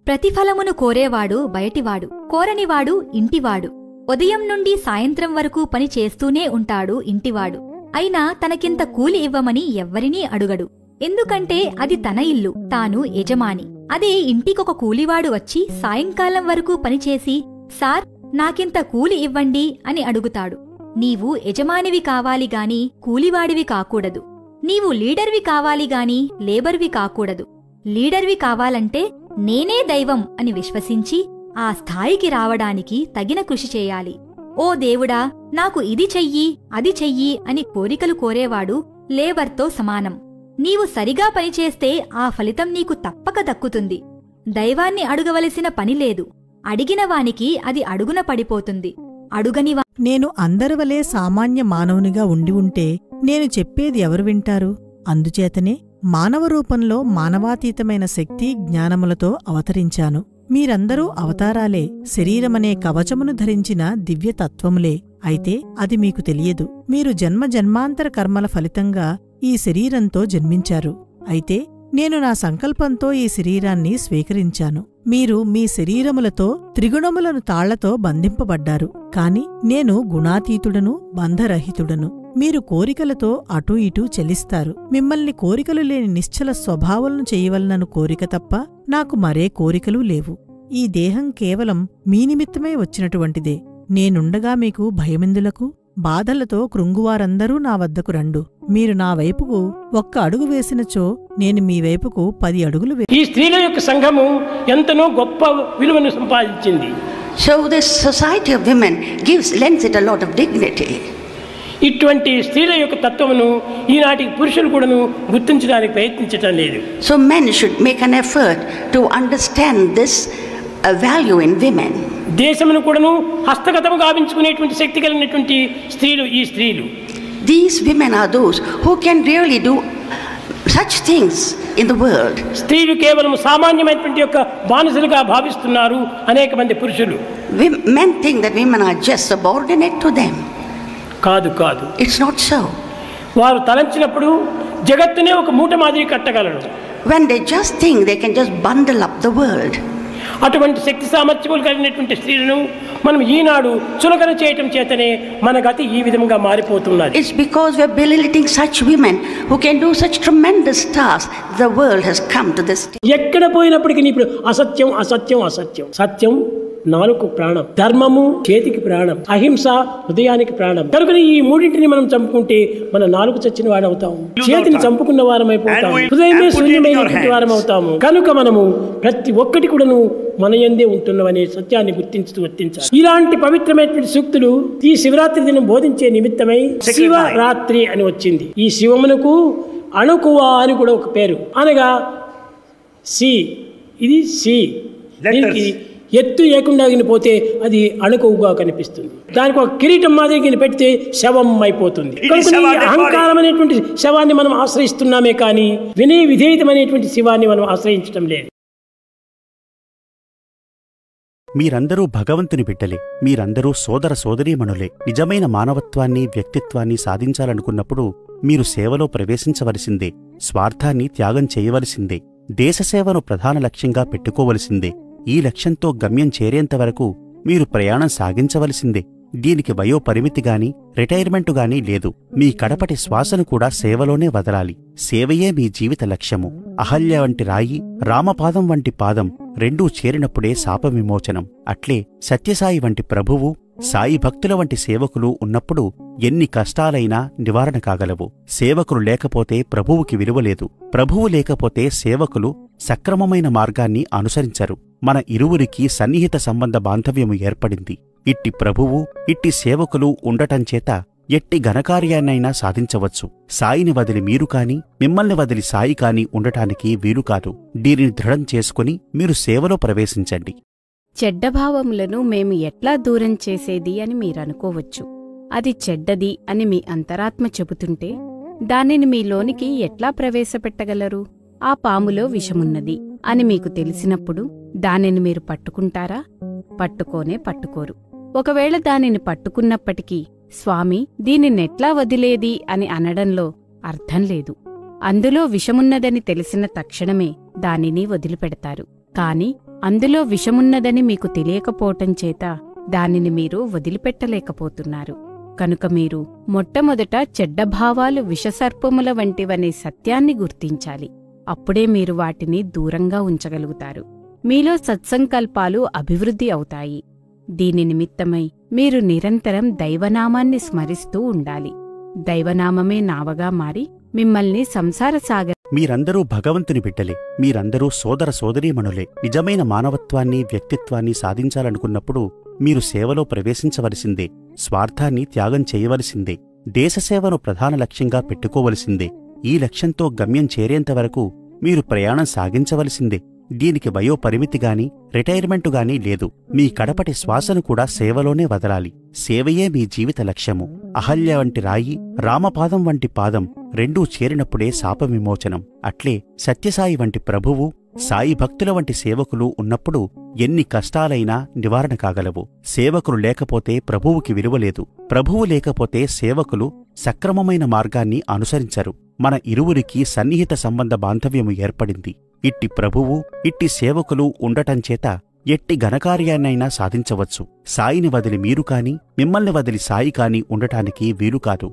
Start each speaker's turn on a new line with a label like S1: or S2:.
S1: ప్రతిఫలమును కోరేవాడు బయటివాడు, కోరనివాడు ఇంటివాడు. ఉదయం నుండి సాయంత్రం వరకు పని చేస్తూనే ఉంటాడు ఇంటివాడు. అయినా తనకింత కూలి ఇవ్వమని ఎవ్వరినీ అడుగడు. ఎందుకంటే అది తన ఇల్లు, తాను యజమాని. అదే ఇంటికొక కూలివాడు వచ్చి సాయంకాలం వరకు పనిచేసి, సార్ నాకింత కూలి ఇవ్వండి అని అడుగుతాడు. నీవు యజమానివి కావాలిగాని కూలివాడివి కాకూడదు. నీవు లీడర్వి కావాలిగాని లేబర్వి కాకూడదు. లీడర్వి కావాలంటే నేనే దైవం అని విశ్వసించి ఆ స్థాయికి రావడానికి తగిన కృషి చేయాలి. ఓ దేవుడా, నాకు ఇది చెయ్యి అది చెయ్యి అని కోరికలు కోరేవాడు లేబర్తో సమానం. నీవు సరిగా పనిచేస్తే ఆ ఫలితం నీకు తప్పక దక్కుతుంది. దైవాన్ని అడుగవలసిన పనిలేదు. అడిగినవానికి అది అడుగున పడిపోతుంది. అడుగనివా
S2: నేను అందరివలే సామాన్య మానవునిగా ఉండి ఉంటే నేను చెప్పేది ఎవరు వింటారు? అందుచేతనే మానవ రూపంలో మానవాతీతమైన శక్తి జ్ఞానములతో అవతరించాను. మీరందరూ అవతారాలే, శరీరమనే కవచమును ధరించిన దివ్యతత్వములే. అయితే అది మీకు తెలియదు. మీరు జన్మాంతర కర్మల ఫలితంగా ఈ శరీరంతో జన్మించారు. అయితే నేను నా సంకల్పంతో ఈ శరీరాన్ని స్వీకరించాను. మీరు మీ శరీరములతో త్రిగుణములను తాళ్లతో బంధింపబడ్డారు. కాని నేను గుణాతీతుడను, బంధరహితుడను. మీరు కోరికలతో అటూ ఇటూ చలిస్తారు. మిమ్మల్ని కోరికలు లేని నిశ్చల స్వభావాలను చేయవలనను కోరిక తప్ప నాకు మరే కోరికలు లేవు. ఈ దేహం కేవలం మీ నిమిత్తమే వచ్చినటువంటిదే. నేనుండగా మీకు భయమెందులకు? బాధలతో కృంగువారందరూ నా వద్దకు రండు. మీరు నా వైపుకు ఒక్క అడుగు వేసినచో నేను మీ వైపుకు 10 అడుగులు
S3: ఈ స్త్రీల యొక్క సంఘము ఎంతనో గొప్ప విలువను సంపాదించింది.
S4: So this society of women lends it a lot of dignity.
S3: ఇటువంటి స్త్రీల యొక్క తత్వమును ఈనాటి పురుషులు కూడాను గుర్తించడానికి ప్రయత్నించటం లేదు.
S4: So men should make an effort to understand this value in women.
S3: దేశమును కూడాను హస్తగతము గావించుకునేటువంటి శక్తి కలిగినటువంటి స్త్రీలు ఈ స్త్రీలు.
S4: These women are those who can really do such things in the world.
S3: స్త్రీలు కేవలం సామాన్యమైనటువంటి యొక్క బానిసలుగా భావిస్తున్నారు అనేక మంది పురుషులు.
S4: Men think that women are just subordinate to them.
S3: కాదు కాదు,
S4: It's not so.
S3: వారు తలంచినప్పుడు జగత్తునే ఒక మూట మాదిరి కట్టగలరు.
S4: When they just think they can just bundle up the world.
S3: అటువంటి శక్తి సామర్థ్యములు కలిగినటువంటి స్త్రీలను మనం ఈనాడు చులకన చేయటం చేతనే మన గతి ఈ విధంగా మారిపోతున్నది.
S4: It's because we're belittling such women who can do such tremendous tasks. The world has come to this stage.
S3: ఎక్కడ పోయినప్పటికీ ఇప్పుడు అసత్యం అసత్యం అసత్యం. సత్యం నాలుగు ప్రాణం, ధర్మము చేతికి ప్రాణం, అహింస హృదయానికి ప్రాణం. కనుక ఈ మూడింటిని మనం చంపుకుంటే మన నాలుగు చచ్చిన వాడు అవుతాము, చేతిని చంపుకున్న వారం అయిపోతాము, హృదయమే శూన్యమైనటువంటి వారం అవుతాము. కనుక మనము ప్రతి ఒక్కటి కూడాను మన యందే ఉంటున్నవనే సత్యాన్ని గుర్తించుతూ వర్తించాలి. ఇలాంటి పవిత్రమైనటువంటి సూక్తులు ఈ శివరాత్రి దినం బోధించే నిమిత్తమై శివరాత్రి అని వచ్చింది. ఈ శివమునకు అణుకువ అని కూడా ఒక పేరు, అనగా సి, ఇది సి, దీనికి ఎత్తు లేకుండా పోతే అది అణుకువగా కనిపిస్తుంది. దానికి ఒక కిరీటం మాదిరి పెడితే శవం అయిపోతుంది. అహంకారం అనేటువంటి శవాన్ని మనం ఆశ్రయిస్తున్నామే కానీ వినయ విధేయతమైనటువంటి శివాన్ని మనం ఆశ్రయించడం లేదు.
S5: మీరందరూ భగవంతుని బిడ్డలే, మీరందరూ సోదర సోదరీమణులే. నిజమైన మానవత్వాన్ని, వ్యక్తిత్వాన్ని సాధించాలనుకున్నప్పుడు మీరు సేవలో ప్రవేశించవలసిందే, స్వార్థాన్ని త్యాగం చేయవలసిందే, దేశసేవను ప్రధాన లక్ష్యంగా పెట్టుకోవలసిందే. ఈ లక్ష్యంతో గమ్యం చేరేంతవరకు మీరు ప్రయాణం సాగించవలసిందే. దీనికి వయోపరిమితిగాని రిటైర్మెంటుగానీ లేదు. మీ కడపటి శ్వాసను కూడా సేవలోనే వదలాలి. సేవయే మీ జీవిత లక్ష్యము. అహల్య వంటి రాయి, రామపాదం వంటి పాదం రెండూ చేరినప్పుడే శాప విమోచనం. అట్లే సత్యసాయి వంటి ప్రభువు, సాయి భక్తుల వంటి సేవకులు ఉన్నప్పుడు ఎన్ని కష్టాలైనా నివారణ కాగలవు. సేవకులు లేకపోతే ప్రభువుకి విలువలేదు. ప్రభువు లేకపోతే సేవకులు సక్రమమైన మార్గాన్ని అనుసరించరు. మన ఇరువురికి సన్నిహిత సంబంధ బాంధవ్యము ఏర్పడింది. ఇట్టి ప్రభువు, ఇట్టి సేవకులు ఉండటంచేత ఎట్టి ఘనకార్యాన్నైనా సాధించవచ్చు. సాయిని వదిలి మీరు కాని, మిమ్మల్ని వదిలి సాయి కాని ఉండటానికి వీలుకాదు. దీనిని దృఢం చేసుకుని మీరు సేవలో ప్రవేశించండి.
S6: చెడ్డభావములను మేము ఎట్లా దూరం చేసేది అని మీరనుకోవచ్చు. అది చెడ్డది అని మీ అంతరాత్మ చెబుతుంటే దానిని మీలోనికి ఎట్లా ప్రవేశపెట్టగలరు? ఆ పాములో విషమున్నది అని మీకు తెలిసినప్పుడు దానిని మీరు పట్టుకుంటారా? పట్టుకోనే పట్టుకోరు. ఒకవేళ దానిని పట్టుకున్నప్పటికీ స్వామి దీనినెట్లా వదిలేది అని అనడంలో అర్థం లేదు. అందులో విషమున్నదని తెలిసిన తక్షణమే దానిని వదిలిపెడతారు. కాని అందులో విషమున్నదని మీకు తెలియకపోవటం చేత దానిని మీరు వదిలిపెట్టలేకపోతున్నారు. కనుక మీరు మొట్టమొదట చెడ్డభావాలు విషసర్పముల వంటివనే సత్యాన్ని గుర్తించాలి. అప్పుడే మీరు వాటిని దూరంగా ఉంచగలుగుతారు. మీలో సత్సంకల్పాలు అభివృద్ధి అవుతాయి. దీని నిమిత్తమై మీరు నిరంతరం దైవనామాన్ని స్మరిస్తూ ఉండాలి. దైవనామమే నావగా మారి మిమ్మల్ని సంసార సాగర
S5: మీరందరూ భగవంతుని బిడ్డలే. మీరందరూ సోదర సోదరీమణులే. నిజమైన మానవత్వాన్ని వ్యక్తిత్వాన్ని సాధించాలనుకున్నప్పుడు మీరు సేవలో ప్రవేశించవలసిందే. స్వార్థాన్ని త్యాగం చేయవలసిందే. దేశసేవను ప్రధాన లక్ష్యంగా పెట్టుకోవలసిందే. ఈ లక్ష్యంతో గమ్యం చేరేంతవరకు మీరు ప్రయాణం సాగించవలసిందే. దీనికి వయోపరిమితిగాని రిటైర్మెంటుగానీ లేదు. మీ కడపటి శ్వాసను కూడా సేవలోనే వదలాలి. సేవయే మీ జీవిత లక్ష్యము. అహల్య వంటి రాయి, రామపాదం వంటి పాదం రెండూ చేరినప్పుడే శాపవిమోచనం. అట్లే సత్యసాయి వంటి ప్రభువు, సాయి భక్తుల వంటి సేవకులు ఉన్నప్పుడు ఎన్ని కష్టాలైనా నివారణ కాగలవు. సేవకులు లేకపోతే ప్రభువుకి విలువలేదు. ప్రభువు లేకపోతే సేవకులు సక్రమమైన మార్గాన్ని అనుసరించరు. మన ఇరువురికి సన్నిహిత సంబంధ బాంధవ్యము ఏర్పడింది. ఇట్టి ప్రభువు, ఇట్టి సేవకులు ఉండటంచేత ఎట్టి ఘనకార్యాన్నైనా సాధించవచ్చు. సాయిని వదిలి మీరు కాని, మిమ్మల్ని వదిలి సాయి కాని ఉండటానికి వీలుకాదు.